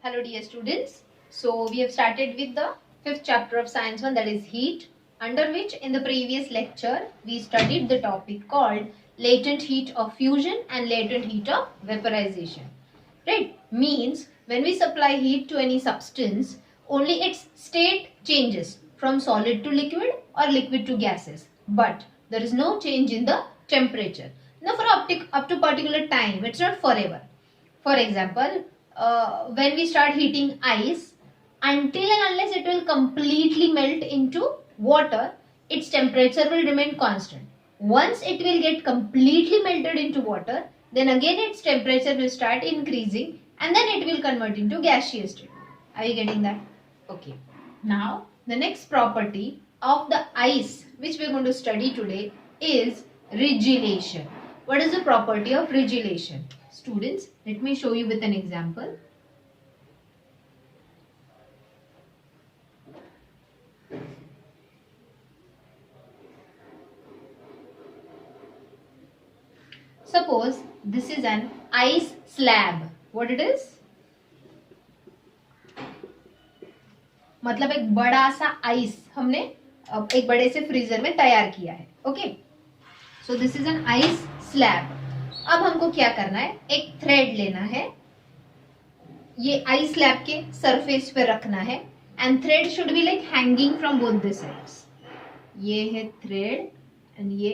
Hello dear students. So we have started with the fifth chapter of science 1, that is heat, under which in the previous lecture we studied the topic called latent heat of fusion and latent heat of vaporization. Right? Means when we supply heat to any substance, only its state changes from solid to liquid or liquid to gases. But there is no change in the temperature. Now for up to particular time, it's not forever. For example, when we start heating ice, until and unless it will completely melt into water, its temperature will remain constant. Once it will get completely melted into water, then again its temperature will start increasing and then it will convert into gaseous state. Are you getting that? Okay. Now, the next property of the ice which we are going to study today is rigidation. What is the property of rigidation? Students, let me show you with an example. Suppose this is an ice slab. What it is? मतलब एक बड़ा सा ice हमने एक बड़े से freezer में तैयार किया है. Okay, so this is an ice slab. अब हमको क्या करना है, एक थ्रेड लेना है, ये आइस स्लैब के सरफेस पे रखना है and thread should be like hanging from both the sides. ये है थ्रेड एंड ये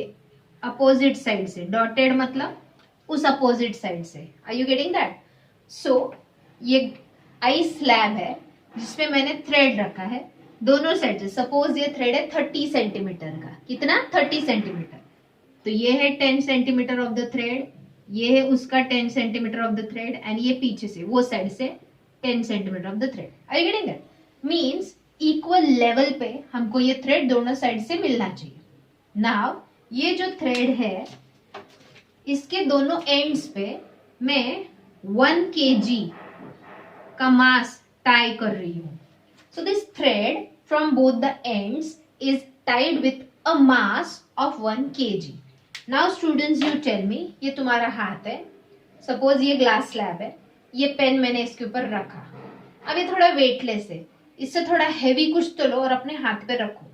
अपोजिट साइड से, डॉटेड मतलब उस अपोजिट साइड से. Are you getting that? So ये आइस स्लैब है जिसमें मैंने थ्रेड रखा है दोनों साइड से. सपोज ये थ्रेड है 30 सेंटीमीटर का. कितना? 30 सेंटीमीटर. तो ये है 10 सेंटीमीटर ऑफ द थ्रेड, ये है उसका 10 centimetre of the thread and ये पीछे से वो साइड से 10 centimetre of the thread. Are you getting it? Means equal level पे हमको ये थ्रेड दोनों साइड से मिलना चाहिए. नाउ ये जो थ्रेड है इसके दोनों एंड्स पे मैं 1 kg का मास टाई कर रही हूं. So this thread from both the ends is tied with a mass of 1 kg. Now students you tell me, ये तुम्हारा हाथ है, सपोज ये ग्लास स्लैब है, ये पेन मैंने इसके ऊपर रखा. अब ये थोड़ा वेटलेस है, इससे थोड़ा हैवी कुछ तो लो और अपने हाथ पे रखो.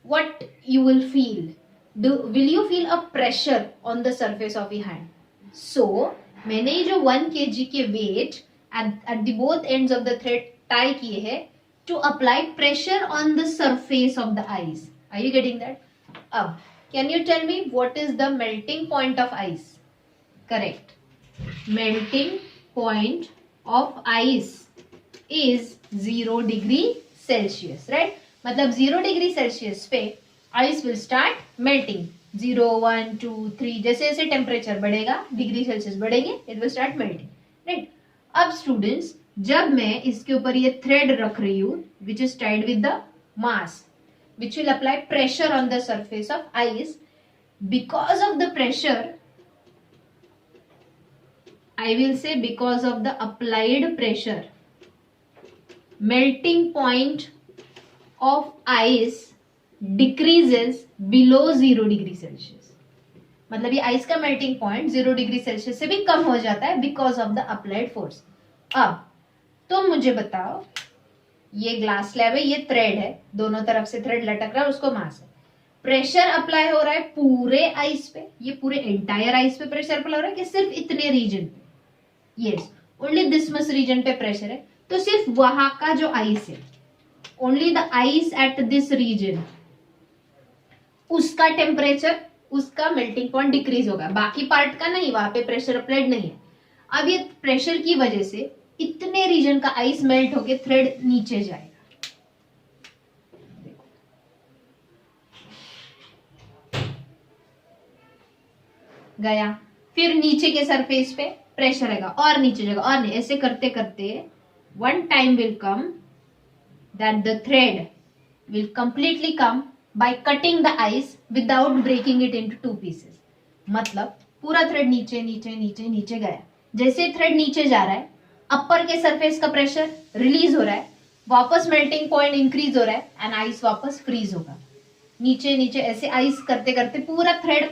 What you will feel? Will you feel a pressure on the surface of your hand? So मैंने ये जो 1 kg के weight at the both ends of the thread tie किए हैं to apply pressure on the surface of the ice. Are you getting that? अब can you tell me what is the melting point of ice? Correct. Melting point of ice is 0 degree Celsius, right? मतलब 0 degree Celsius पे ice will start melting. 0, 1, 2, 3 जैसे जैसे temperature बढ़ेगा, degree Celsius बढ़ेंगे, it will start melting. Right? अब students, जब मैं इसके ऊपर ये थ्रेड रख रही हूं which is tied with the mass which will apply pressure on the surface of ice, because of the pressure, I will say because of the applied pressure, melting point of ice decreases below 0 degree Celsius. मतलब ये ice का melting point 0 degree Celsius से भी कम हो जाता है because of the applied force. अब तो मुझे बताओ, ये ग्लास स्लैब है, ये थ्रेड है, दोनों तरफ से थ्रेड लटक रहा है, उसको मास है, प्रेशर अप्लाई हो रहा है पूरे आइस पे, ये पूरे एंटायर आइस पे प्रेशर अप्लाई हो रहा है कि सिर्फ इतने रीजन पे? Yes, only this much region पे प्रेशर है. तो सिर्फ वहां का जो आइस है, only the ice at this region, उसका टेम्परेचर, उसका मेल्टिंग पॉइंट डिक्रीज होगा, बाकी पार्ट का नहीं, वहां पे प्रेशर अप्लाइड नहीं है. अब ये प्रेशर की वजह से इतने रीजन का आइस मेल्ट होके थ्रेड नीचे जाएगा. गया, फिर नीचे के सरफेस पे प्रेशर आएगा और नीचे जाएगा और नहीं, ऐसे करते करते one time will come that the thread will completely come by cutting the ice without breaking it into 2 pieces. मतलब पूरा थ्रेड नीचे नीचे नीचे नीचे गया. जैसे थ्रेड नीचे जा रहा है, अपर के सरफेस का प्रेशर रिलीज हो रहा है, वापस मेल्टिंग पॉइंट इंक्रीज हो रहा है एंड आइस वापस फ्रीज होगा. नीचे नीचे ऐसे आइस करते करते पूरा थ्रेड,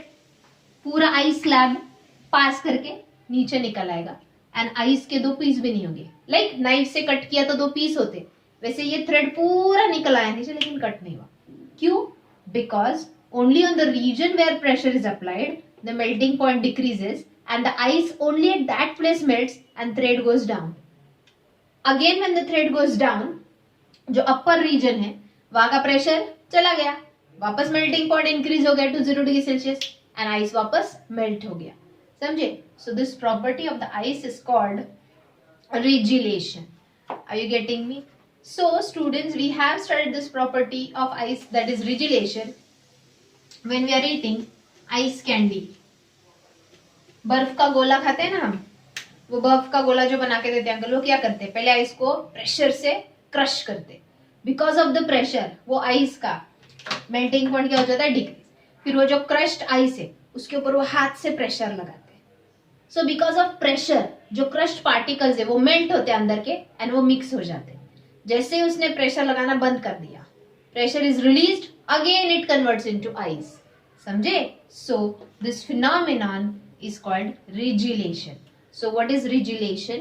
पूरा आइस स्लैब पास करके नीचे निकल आएगा एंड आइस के 2 पीस भी नहीं होंगे. लाइक नाइफ से कट किया तो 2 पीस होते, वैसे ये थ्रेड पूरा निकल आया नीचे लेकिन कट नहीं हुआ। क्यों? Because only on the region where pressure is applied the melting point decreases and the ice only at that place melts and thread goes down. Again when the thread goes down, जो अपर reason है वहां का pressure चला गया, वापस melting point increase हो गया to 0 degree Celsius and ice वापस मेल्ट हो गया। समझे? So this property of the ice is called rigidation. Are you getting me? So students, we have studied this property of ice, that is rigidation, when we are eating ice candy. बर्फ का गोला खाते हैं ना हम, वो बर्फ का गोला जो बना के देते हैं अंकल, वो क्या करते हैं, पहले आइस को प्रेशर से क्रश करते, बिकॉज ऑफ द प्रेशर वो आइस का मेल्टिंग पॉइंट क्या हो जाता है, डिक्रीज। फिर वो जो क्रश्ड आइस है उसके ऊपर वो हाथ से प्रेशर लगाते हैं। सो बिकॉज ऑफ प्रेशर जो क्रश्ड पार्टिकल्स है वो मेल्ट होते हैं अंदर के एंड वो मिक्स हो जाते हैं। जैसे ही उसने प्रेशर लगाना बंद कर दिया, pressure is released, again it converts into ice. समझे? So this phenomenon is called rigidation. So what is rigidation?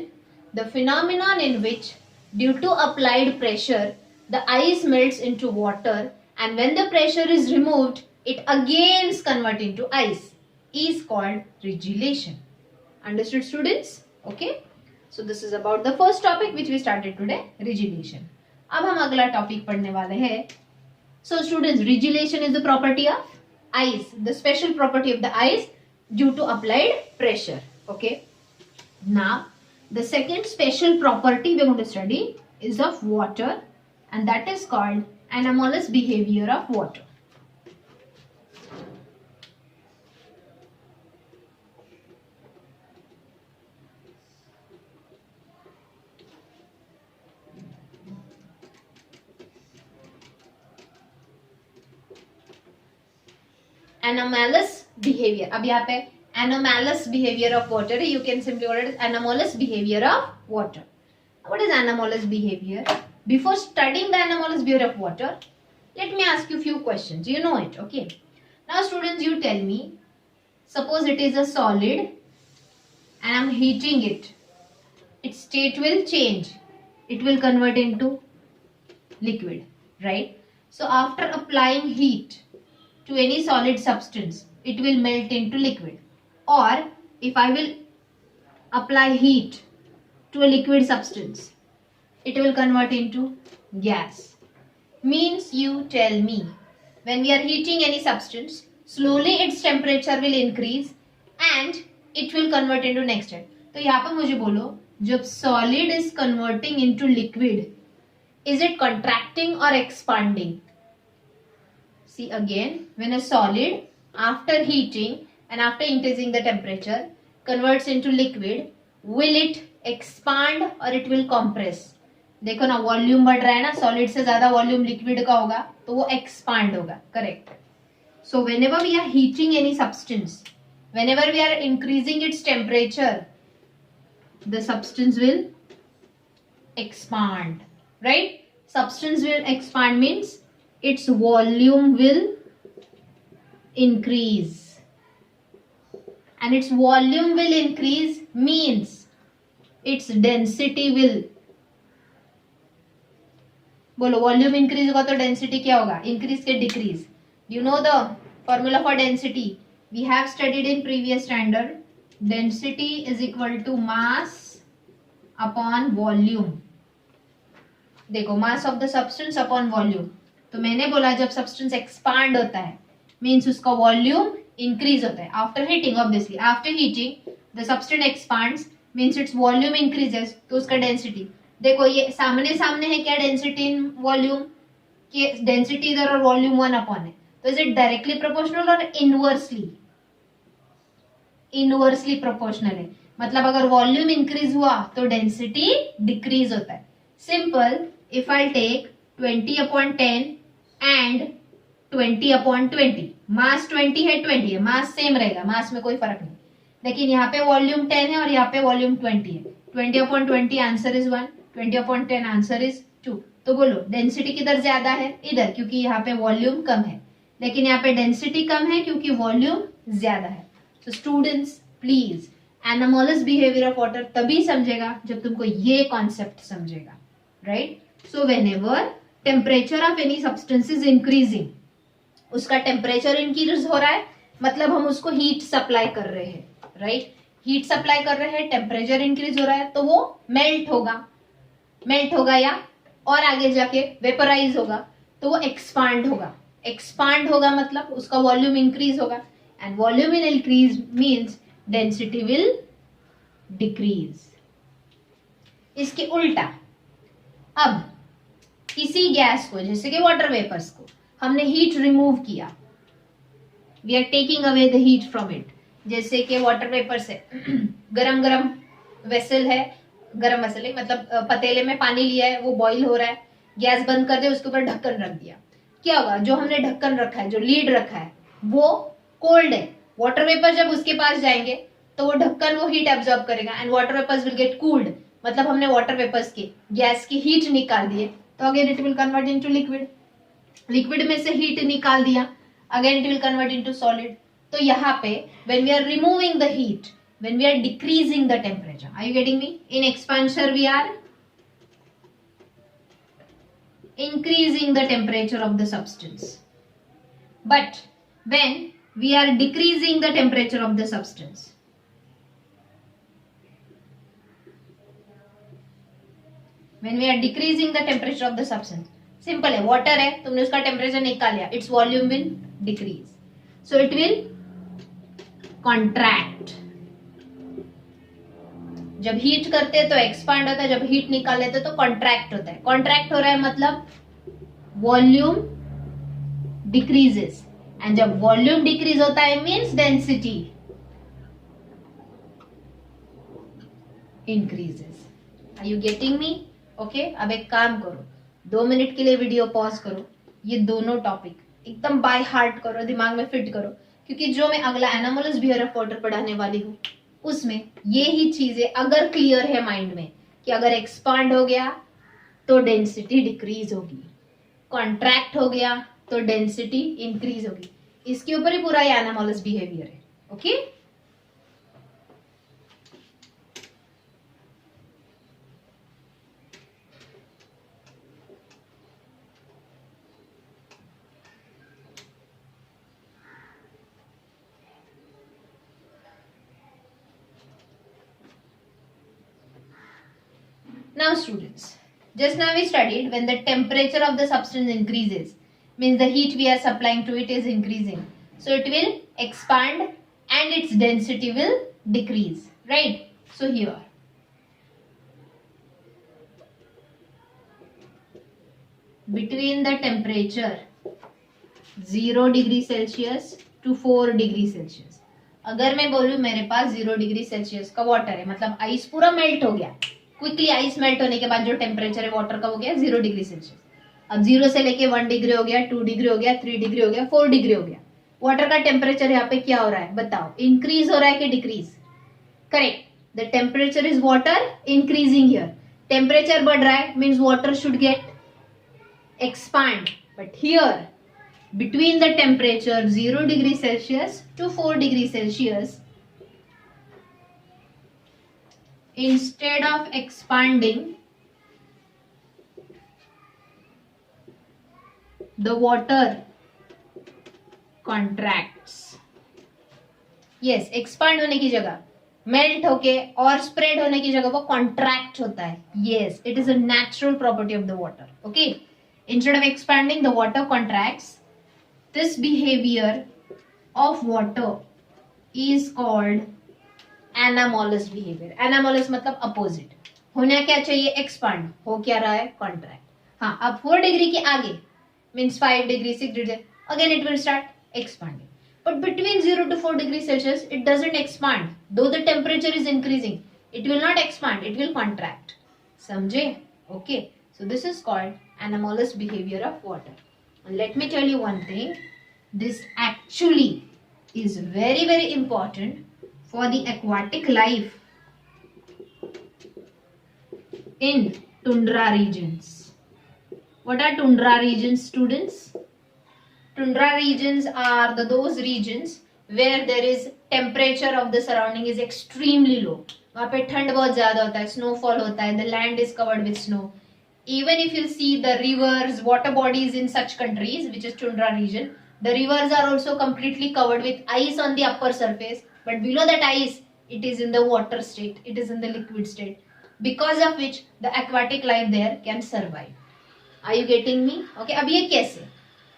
The phenomenon in which due to applied pressure the ice melts into water and when the pressure is removed it again converts into ice is called rigidation. Understood students? Okay. So this is about the first topic which we started today, rigidation. अब हम अगला topic पढ़ने वाले हैं. So students, rigidation is the property of ice, the special property of the ice due to applied pressure. Okay. Now the second special property we are going to study is of water and that is called anomalous behavior of water. Anomalous behavior. अब यहाँ पे anomalous behavior of water, you can simply call it anomalous behavior of water. What is anomalous behavior? Before studying the anomalous behavior of water, let me ask you a few questions. You know it, okay? Now students, you tell me, suppose it is a solid and I'm heating it. Its state will change. It will convert into liquid, right? So after applying heat to any solid substance, it will melt into liquid. Or if I will apply heat to a liquid substance, it will convert into gas. Means you tell me, when we are heating any substance, slowly its temperature will increase and it will convert into next step. तो यहाँ पर मुझे बोलो, जब solid is converting into liquid, is it contracting or expanding? See again, when a solid after heating and after increasing the temperature converts into liquid, will it expand or it will compress? देखो ना, volume बढ़ रहा है ना, solid से ज्यादा volume liquid का होगा तो वो एक्सपांड होगा, correct. So whenever we are heating any substance, whenever we are increasing its temperature, the substance will expand, right? Substance will expand means its volume will increase, and its volume will increase means its density will, बोलो volume increase होगा तो density क्या होगा, increase के decrease. You know the formula for density, we have studied in previous standard. Density is equal to mass upon volume. देखो, mass of the substance upon volume. तो मैंने बोला जब सब्सटेंस एक्सपांड होता है मीन्स उसका वॉल्यूम इंक्रीज होता है. After heating, obviously after heating the substance expands means its volume increases, तो उसका डेंसिटी. देखो ये सामने सामने है क्या, डेंसिटी इन वॉल्यूम, कि डेंसिटी इधर और वॉल्यूम 1 अपॉन है. तो इज इट डायरेक्टली प्रोपोर्शनल और इनवर्सली? इनवर्सली प्रोपोर्शनल है. मतलब अगर वॉल्यूम इंक्रीज हुआ तो डेंसिटी डिक्रीज होता है. Simple, if I'll take 20/10 and 20/20, मास 20 है, 20 है, मास सेम रहेगा, मास में कोई फर्क नहीं. लेकिन यहाँ पे वॉल्यूम 10 है और यहाँ पे वॉल्यूम 20 है. 20/20 आंसर इज 1, 20/10 आंसर इज 2. तो बोलो डेंसिटी किधर ज्यादा है, इधर, क्योंकि यहाँ पे वॉल्यूम कम है. लेकिन यहाँ पे डेंसिटी कम है क्योंकि वॉल्यूम ज्यादा है. So students, please, anomalous behaviour of water तभी समझेगा जब तुमको ये कॉन्सेप्ट समझेगा, right. So whenever temperature of any substance is increasing, उसका टेम्परेचर इंक्रीज हो रहा है, मतलब हम उसको हीट सप्लाई कर रहे हैं, राइट। हीट सप्लाई कर रहे हैं, टेम्परेचर इंक्रीज हो रहा है, तो वो मेल्ट होगा या और आगे जाके वेपराइज होगा, तो वो एक्सपांड होगा मतलब उसका वॉल्यूम इंक्रीज होगा, and volume in increase means density will decrease. इसके उल्टा, अब किसी गैस को, जैसे कि वाटर वेपर्स को हमने हीट रिमूव किया, we are taking away the heat from it. जैसे कि वाटर वेपर्स है, गरम वेसल है, गरम वेसल है मतलब पतीले में पानी लिया है, वो बॉईल हो रहा है, गैस बंद कर दे, उसके ऊपर ढक्कन रख दिया, क्या होगा, जो हमने ढक्कन रखा है, जो लीड रखा है, वो कोल्ड है। वाटर वेपर जब उसके पास जाएंगे तो वो ढक्कन वो हीट एब्जॉर्ब करेगा and water vapours will get cooled, मतलब हमने वाटर वेपर्स की गैस की हीट निकाल दी है, तो again it will convert into liquid, liquid में से हीट निकाल दिया, again it will convert into solid. तो यहाँ पे when we are removing the heat, when we are decreasing the temperature, are you getting me? In expansion we are increasing the temperature of the substance, but when we are decreasing the temperature of the substance, when we are decreasing the temperature of the substance, simple है, water है, तुमने उसका temperature निकाल लिया, its volume will decrease, so it will contract. जब heat करते हैं तो एक्सपांड होता है, जब हीट निकाल लेते तो कॉन्ट्रैक्ट होता है। कॉन्ट्रैक्ट हो रहा है मतलब वॉल्यूम डिक्रीजेस, एंड जब वॉल्यूम डिक्रीज होता है means density increases. Are you getting me? Okay, अब एक काम करो, 2 मिनट के लिए वीडियो पॉज करो, ये दोनों टॉपिक एकदम बाय हार्ट करो, दिमाग में फिट करो, क्योंकि जो मैं अगला एनामोलस बिहेवियर ऑफ वाटर पढ़ाने वाली हूँ उसमें ये ही चीजें अगर क्लियर है माइंड में कि अगर एक्सपांड हो गया तो डेंसिटी डिक्रीज होगी, कॉन्ट्रैक्ट हो गया तो डेंसिटी इंक्रीज होगी, इसके ऊपर ही पूरा ये एनामोलस बिहेवियर है। Okay, now students, just now we studied when the temperature of the substance increases means the heat we are supplying to it is increasing, so it will expand and its density will decrease, right? So here between the temperature 0 degree Celsius to 4 degree Celsius, अगर मैं बोलूं मेरे पास 0 degree Celsius का water है, मतलब ice पूरा melt हो गया, क्विकली आइस मेल्ट होने के बाद जो टेम्परेचर है वाटर का हो गया 0 डिग्री सेल्सियस। अब 0 से लेके 1 डिग्री हो गया, 2 डिग्री हो गया, 3 डिग्री हो गया, 4 डिग्री हो गया, वाटर का टेम्परेचर यहाँ पे क्या हो रहा है बताओ, इंक्रीज हो रहा है कि decrease? Correct, the temperature is water increasing here, temperature बढ़ रहा है means water should get expand, but here between the temperature 0 degree Celsius to 4 degree Celsius, instead of expanding, the water contracts. yes, expand होने की जगह melt होके और spread होने की जगह वो कॉन्ट्रैक्ट होता है। yes, it is a natural property of the water. okay, instead of expanding the water contracts. This behavior of water is called anomalous behaviour. Anomalous मतलब अपोजिट, होना क्या चाहिए एक्सपांड, हो क्या रहा है कॉन्ट्रैक्ट। हाँ, अब 4 डिग्री के आगे means 5 degree 6 degree again it will start expanding, but between 0 to 4 degree Celsius it doesn't expand, though the temperature is increasing it will not expand, it will contract. समझे? Okay, so this is called anomalous behaviour of water. Let me tell you one thing, this actually is very very important for the aquatic life in tundra regions. What are tundra regions, students? Tundra regions are those regions where there is temperature of the surrounding is extremely low. वहाँ पे ठंड बहुत ज्यादा होता है, snowfall होता है, the land is covered with snow. Even if you see the rivers, water bodies in such countries, which is tundra region, the rivers are also completely covered with ice on the upper surface, but below that ice, it is in the water state, it is in the liquid state, because of which the aquatic life there can survive. Are you getting me? Okay, अब ये कैसे?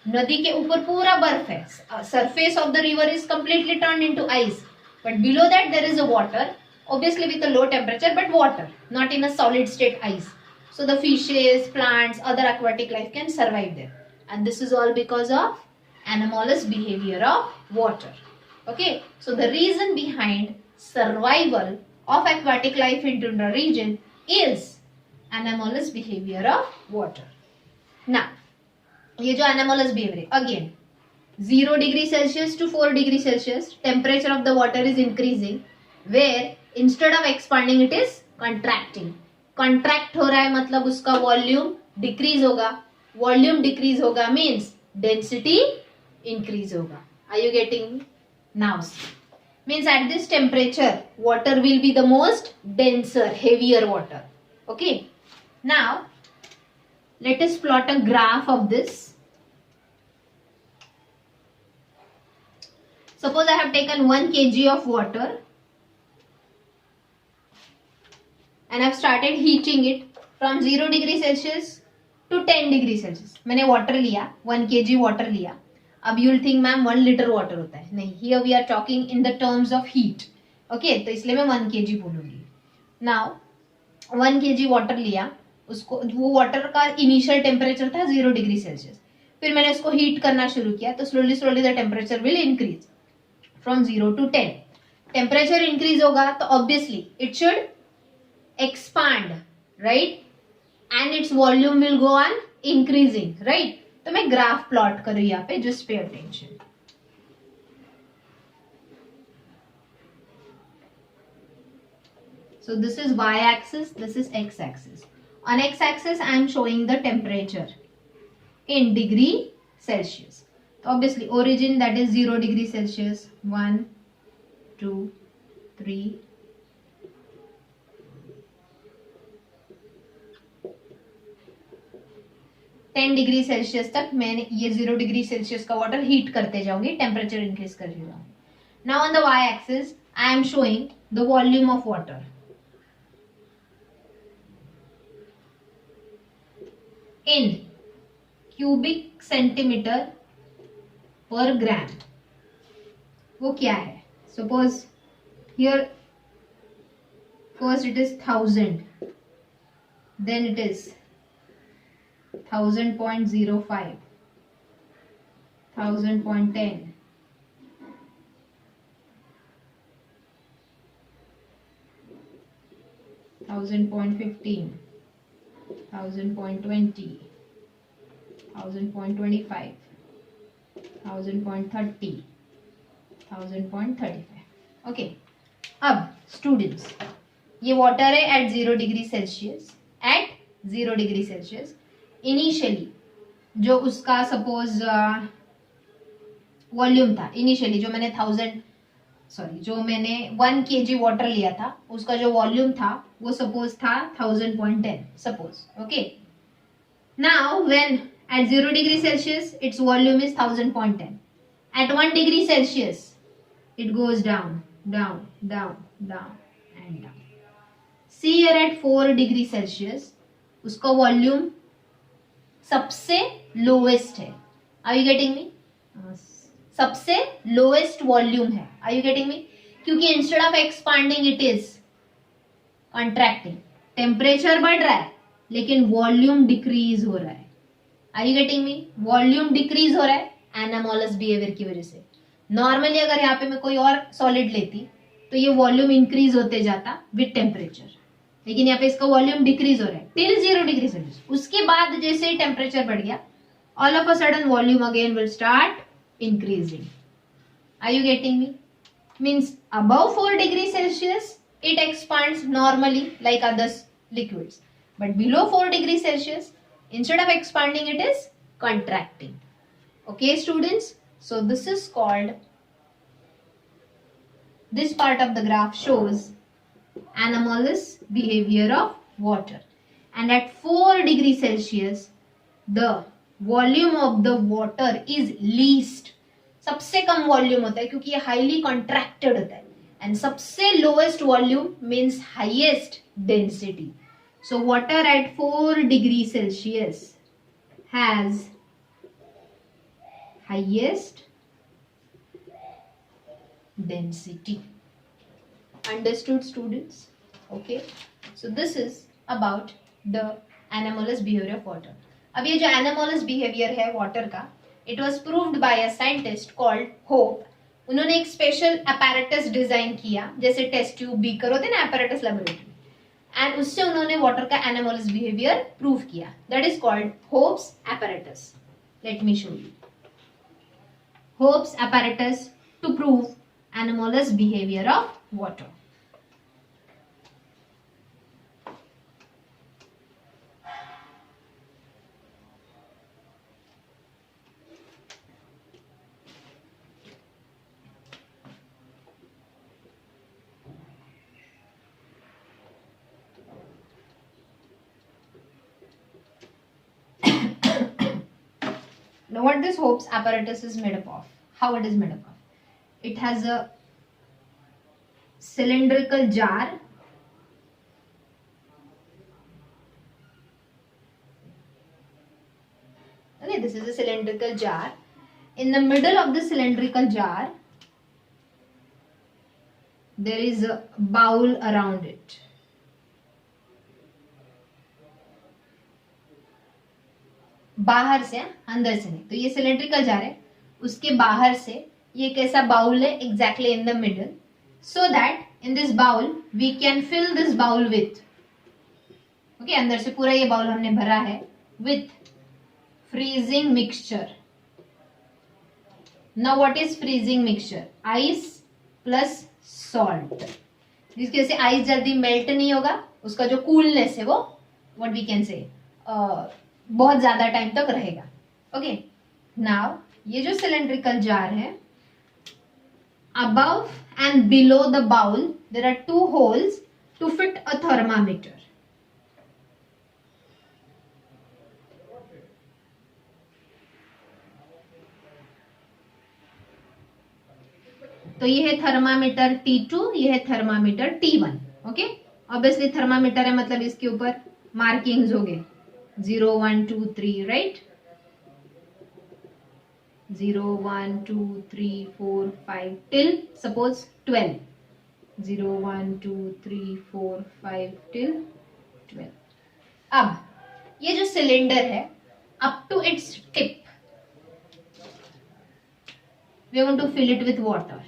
नदी के ऊपर पूरा बर्फ है, surface of the river is completely turned into ice, but below that there is a water, obviously with a low temperature, but water, not in a solid state ice. So the fishes, plants, other aquatic life can survive there, and this is all because of anomalous behavior of water. Okay, so the reason behind survival of aquatic life in tundra region is anomalous behavior of water. Now, ये जो anomalous behavior है, again 0 degree Celsius to 4 degree Celsius temperature of the water is increasing, where instead of expanding it is contracting. Contract हो रहा है मतलब उसका volume decrease होगा, volume decrease होगा means density increase होगा. Are you getting me? Now means at this temperature water will be the most denser, heavier water. Okay, now let us plot a graph of this. Suppose I have taken 1 kg of water and I have started heating it from 0 degree Celsius to 10 degree Celsius. मैंने water लिया, 1 kg water लिया. अब you will think ma'am 1 liter water होता है. नहीं, here we are talking in the terms of heat. Okay, तो इसलिए मैं 1 kg बोलूंगी. Now 1 kg water लिया, उसको वो वाटर का इनिशियल टेम्परेचर था 0 डिग्री सेल्सियस. फिर मैंने उसको हीट करना शुरू किया तो slowly slowly the temperature will increase from 0 to 10. Temperature increase होगा तो obviously it should expand, right, and its volume will go on increasing, right. तो मैं ग्राफ प्लॉट करूँ यहाँ पे, just pay attention. So this is y-axis, this is x-axis. On x-axis, I am showing the temperature in degree Celsius. So obviously, origin that is 0 degree Celsius. 1, 2, 3. 10 degree Celsius तक मैं ये 0 degree Celsius का water heat करते जाऊंगी, temperature increase करते जाऊंगी. Now on the Y axis I am showing the volume of water. In cubic centimeter per gram. वो क्या है? Suppose here first it is 1000, then it is 1000.05, 1000.10, 1000.15, 1000.20, 1000.25, 1000.30, 1000.35. Okay, अब students ये water है at 0 degree Celsius. At 0 degree Celsius initially जो उसका suppose volume था, initially जो मैंने 1 kg वाटर लिया था, उसका जो वॉल्यूम था वो सपोज था 1000.10 suppose. Okay, now when at 0 degree Celsius its volume is 1000.10. At 1 degree Celsius it goes down, down, down, down and down. See here at 4 degree Celsius उसका वॉल्यूम सबसे lowest है. Are you getting me? सबसे lowest volume है. Are you getting me? क्योंकि instead of expanding it is contracting. Temperature बढ़ रहा है लेकिन वॉल्यूम डिक्रीज हो रहा है. Are you getting me? Volume decrease हो रहा है एनामोलस बिहेवियर की वजह से. नॉर्मली अगर यहाँ पे मैं कोई और सॉलिड लेती तो ये वॉल्यूम इंक्रीज होते जाता विद टेम्परेचर, लेकिन यहाँ पे इसका वॉल्यूम डिक्रीज हो रहा है टिल 0 डिग्री सेल्सियस. उसके बाद जैसे ही टेम्परेचर बढ़ गया all of a sudden volume again will start increasing. Are you getting me? Means above 4 degree Celsius it expands normally like other liquids, but below 4 degree Celsius instead of expanding it is contracting. Okay students, so this is called this part of the graph shows anomalous behavior of water, and at 4 degrees Celsius the volume of the water is least. सबसे कम volume होता है क्योंकि ये highly contracted होता है, and सबसे lowest volume means highest density. So water at 4 degree Celsius has highest density. Understood, students? Okay, so this is about the anomalous behavior of water. अब ये जो anomalous behavior है water का, it was proved by a scientist called Hope. उन्होंने एक special apparatus design किया, जैसे test tube beaker होते हैं ना apparatus लेबोरेटरी, एंड उससे उन्होंने वाटर का anomalous behavior प्रूव किया. That is called Hope's apparatus. Let me show you. Hope's apparatus to prove anomalous behavior of water. Now what this Hope's apparatus is made up of? How it is made up of? It has a cylindrical jar. Okay, this is a cylindrical jar. In the middle of the cylindrical jar, there is a bowl around it. बाहर से, अंदर से नहीं. तो ये cylindrical jar है, उसके बाहर से ये कैसा बाउल है, exactly in the middle, so that in this bowl we can fill this bowl with, okay, अंदर से पूरा ये बाउल हमने भरा है with freezing mixture. Now what is freezing mixture? Ice plus salt. जिसकी वजह से आइस जल्दी मेल्ट नहीं होगा, उसका जो कूलनेस है वो व्हाट वी कैन से बहुत ज्यादा टाइम तक रहेगा. ओके, नाउ ये जो सिलेंड्रिकल जार है, above and below the bowl there are 2 holes to fit a thermometer. तो ये है थर्मामीटर T2, ये है thermometer T1. Okay, obviously thermometer है मतलब इसके ऊपर मार्किंग्स हो गए 0 1 2 3, राइट? 0 1 2 3 4 5 till suppose 12. 0 1 2 3 4 5 till 12. अब ये जो सिलेंडर है, up to its tip we want to fill it with water.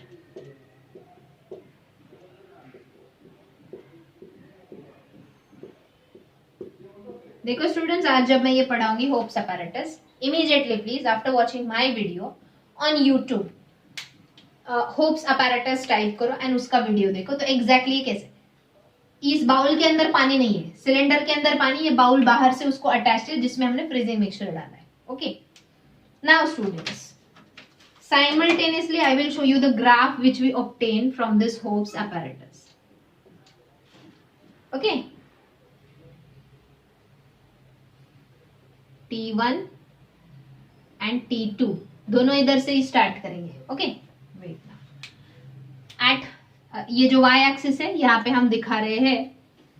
देखो स्टूडेंट्स, आज जब मैं ये पढ़ाऊंगी Hope's apparatus, immediately please after watching my video on YouTube Hope's apparatus type करो एंड उसका वीडियो देखो. तो एग्जैक्टली कैसे, इस बाउल के अंदर पानी नहीं है, सिलेंडर के अंदर पानी, ये बाउल बाहर से उसको अटैच है जिसमें हमने फ्रीजिंग मिक्सचर डाला है. Okay, now students, simultaneously I will show you the graph which we obtained from this Hope's apparatus. Okay, T1 and T2 दोनों इधर से ही स्टार्ट करेंगे. Okay, wait now. एट ये जो y एक्सिस है, यहाँ पे हम दिखा रहे हैं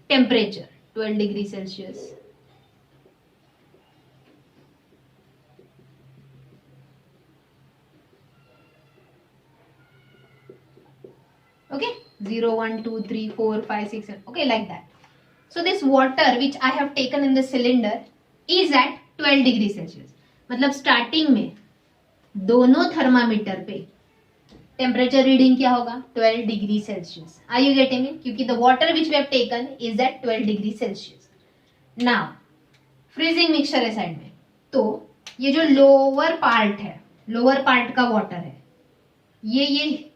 temperature 12 degree Celsius. Okay, 0 1 2 3 4 5 6 7. Okay, like that. So this water which I have taken in the cylinder is at 12 degree Celsius. मतलब स्टार्टिंग में दोनों थर्मामीटर पे टेम्परेचर रीडिंग क्या होगा? 12 degree Celsius. Are you getting it? क्योंकि the water which we have taken is at 12 degree Celsius. Now freezing mixture है side में, तो ये जो लोअर पार्ट है, लोअर पार्ट का वाटर है, ये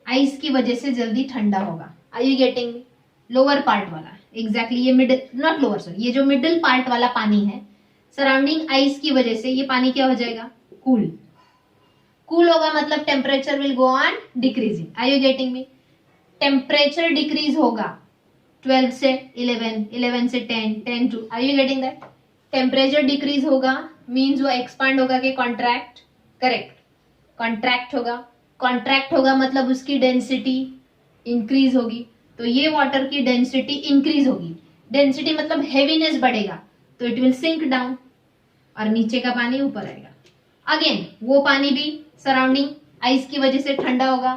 आइस की वजह से जल्दी ठंडा होगा. Are you getting? Lower part वाला, एग्जैक्टली ये मिडिल, नॉट लोअर सॉरी, ये जो मिडिल पार्ट वाला पानी है सराउंडिंग आइस की वजह से ये पानी क्या हो जाएगा? कूल. कूल होगा मतलब temperature will go on decreasing. Are you getting me? Temperature decrease होगा 12 से 11, 11 से 10, 10 to, are you getting that? Temperature decrease होगा मीन्स वो एक्सपांड होगा कि कॉन्ट्रैक्ट? करेक्ट, कॉन्ट्रैक्ट होगा. कॉन्ट्रैक्ट होगा मतलब उसकी डेंसिटी इंक्रीज होगी. तो ये वाटर की डेंसिटी इंक्रीज होगी. डेंसिटी मतलब हेवीनेस बढ़ेगा, तो इट विल सिंक डाउन और नीचे का पानी ऊपर आएगा. अगेन वो पानी भी सराउंडिंग आइस की वजह से ठंडा होगा,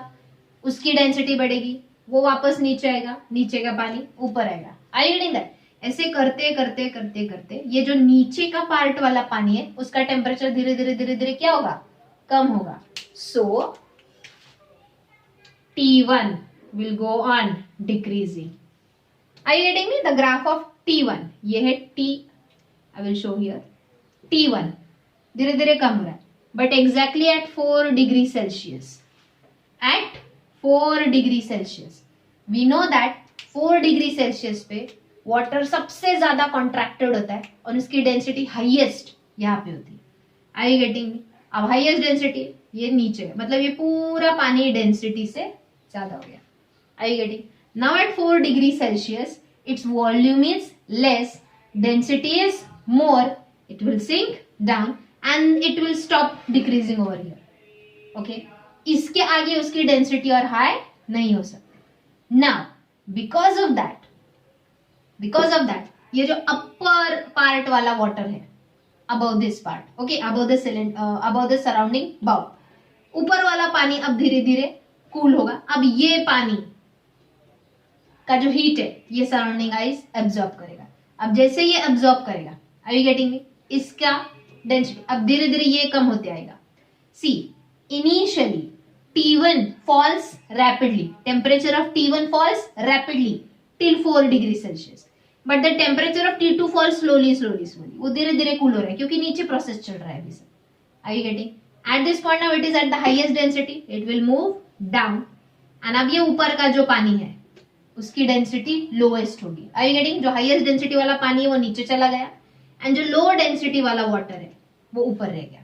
उसकी डेंसिटी बढ़ेगी, वो वापस नीचे आएगा, नीचे का पानी ऊपर आएगा. आई गेटिंग दैट? ऐसे करते करते करते करते ये जो नीचे का पार्ट वाला पानी है उसका टेम्परेचर धीरे धीरे धीरे धीरे क्या होगा? कम होगा. सो T1 will go on decreasing. Are you getting me? The graph of T1. ये है T. I will show here. T1 धीरे धीरे कम हो रहा है, but exactly at 4 degree Celsius. At 4 degree Celsius. We know that 4 degree Celsius पे water सबसे ज्यादा कॉन्ट्रैक्टेड होता है और उसकी डेंसिटी हाईएस्ट यहाँ पे होती है. Are you getting me? अब हाईएस्ट डेंसिटी ये नीचे है, मतलब ये पूरा पानी डेंसिटी से ज्यादा हो गया. Are you getting? Now at 4 degree Celsius, its volume is less, density is more, it will sink down and it will stop decreasing over here. Okay? इसके आगे उसकी डेंसिटी और हाई नहीं हो सकती. Now, because of that, ये जो upper part वाला वाटर है, above this part, okay, above the cylinder, above the surrounding bowl, ऊपर वाला पानी अब धीरे धीरे कूल होगा. अब ये पानी का जो हीट है ये सराउंडिंग आइस एब्जॉर्ब करेगा. अब जैसे ये एब्जॉर्ब करेगा, आर यू गेटिंग मी? इसका डेंसिटी अब धीरे धीरे ये कम होते आएगा. सी, initially T1 falls rapidly. Temperature of T1 falls rapidly till 4 degree Celsius. But the temperature of T2 falls slowly. वो धीरे धीरे कूल हो रहा है क्योंकि नीचे प्रोसेस चल रहा है अभी से. Are you getting? At this point now it is at the highest density. It will move down. And अब ये ऊपर का जो पानी है उसकी डेंसिटी लोएस्ट होगी. Are you getting? जो हाईएस्ट डेंसिटी वाला पानी है वो नीचे चला गया एंड जो लोअर डेंसिटी वाला वाटर है वो ऊपर रह गया.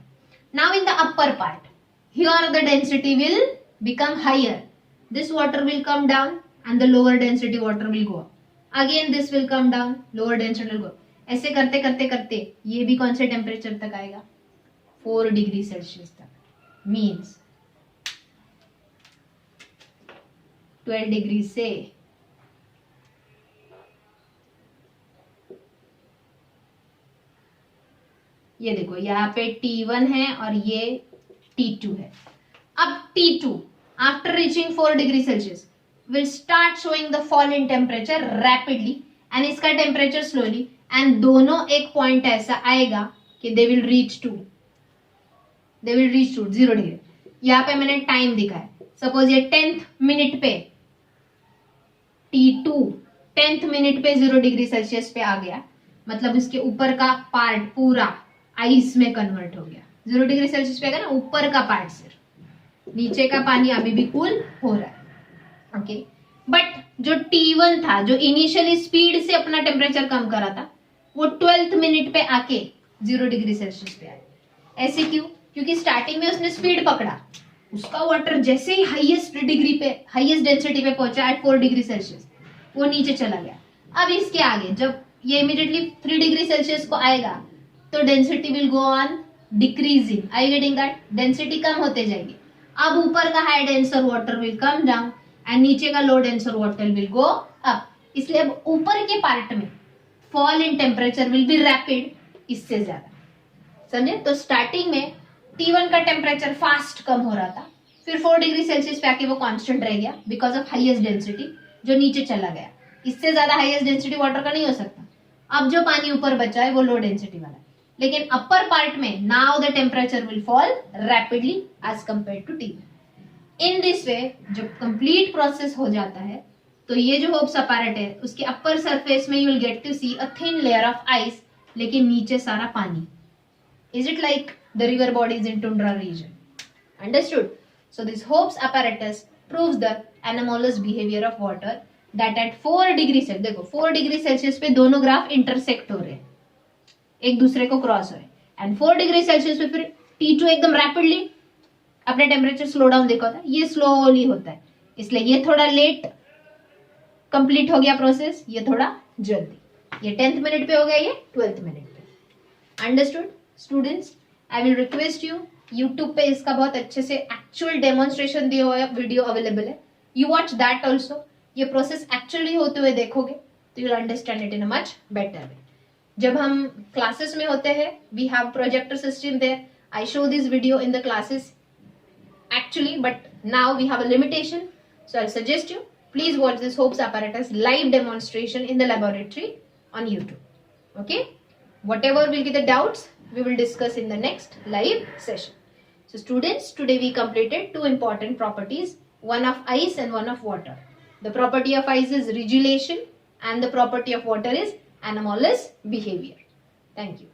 Now in the upper part, here the density will become higher. This water will come down and the lower density water will go up. Again this will come down, lower density will go up. ऐसे करते करते करते ये भी कौन से temperature तक आएगा? 4 डिग्री सेल्सियस तक. मीन्स 12 डिग्री से ये देखो यहाँ पे T1 है और ये T2 है. अब T2 after reaching 4 degree Celsius will start showing the fall in temperature rapidly and इसका टेम्परेचर slowly and दोनों एक पॉइंट ऐसा आएगा कि they will reach to 0 degree. यहाँ पे मैंने टाइम दिखा है. सपोज ये 10th मिनट पे T2 10th मिनट पे 0 डिग्री सेल्सियस पे आ गया, मतलब इसके ऊपर का पार्ट पूरा आइस में कन्वर्ट हो गया. 0 डिग्री सेल्सियस पे आ गया ना, ऊपर का पार्ट सिर्फ, नीचे का पानी अभी भी कूल हो रहा है. ओके, बट जो T1 था जो इनिशियली स्पीड से अपना टेम्परेचर कम करा था वो 12th मिनट पे आके 0 डिग्री सेल्सियस पे आया. ऐसे क्यों? क्योंकि स्टार्टिंग में उसने स्पीड पकड़ा, उसका वाटर जैसे ही हाईएस्ट डेंसिटी पे पहुंचा एट 4 डिग्री सेल्सियस वो नीचे चला गया. अब इसके आगे जब ये इमीडिएटली 3 डिग्री सेल्सियस को आएगा तो density will go on decreasing. I getting that? Density कम होते जाएगी. अब ऊपर का high denser water will come down and नीचे का low denser water will go up. इसलिए अब ऊपर के पार्ट में fall in temperature will be rapid, इससे ज्यादा. समझे? तो स्टार्टिंग में T1 का टेम्परेचर फास्ट कम हो रहा था, फिर 4 डिग्री सेल्सियस पे आके वो कांस्टेंट रह गया बिकॉज ऑफ हाईएस्ट डेंसिटी जो नीचे चला गया. इससे ज्यादा हाईएस्ट डेंसिटी वाटर का नहीं हो सकता. अब जो पानी ऊपर बचा है वो लो डेंसिटी वाला है. लेकिन अपर पार्ट में now the temperature will fall rapidly as compare to T1. In this way जब कंप्लीट प्रोसेस हो जाता है तो ये जो होप्स अपैरेट है उसके अपर सरफेस में you will get to see a thin layer of ice, लेकिन नीचे सारा पानी. Is it like the river bodies in tundra region? Understood? So this Hope's apparatus proves the anomalous behaviour of water that at 4 degree Celsius, देखो 4 degree Celsius पे दोनों graph intersect हो रहे हैं, एक दूसरे को क्रॉस हो रहे हैं. एंड 4 डिग्री सेल्सियस पे फिर T2 एकदम रैपिडली अपने टेम्परेचर स्लो डाउन देखा होता है, ये स्लोली होता है, इसलिए ये थोड़ा लेट कंप्लीट हो गया प्रोसेस, ये थोड़ा जल्दी, ये 10th मिनट पे हो गया, ये 12th मिनट पे। Understood students? I will request you, YouTube पे इसका बहुत अच्छे से एक्चुअल डेमोन्स्ट्रेशन दिया हुआ है, वीडियो अवेलेबल है, यू वॉच दैट ऑल्सो। ये प्रोसेस एक्चुअली होते हुए देखोगे तो you'll understand it in a much better way. जब हम क्लासेस में होते हैं, we have projector system there, I show this video in the classes actually, but now we have a limitation, so I'll suggest you please watch this Hope's apparatus live demonstration in the laboratory on YouTube. Okay, whatever will be the doubts we will discuss in the next live session. So students, today we completed two important properties, one of ice and one of water. The property of ice is rigidation and the property of water is anomalous behavior. Thank you.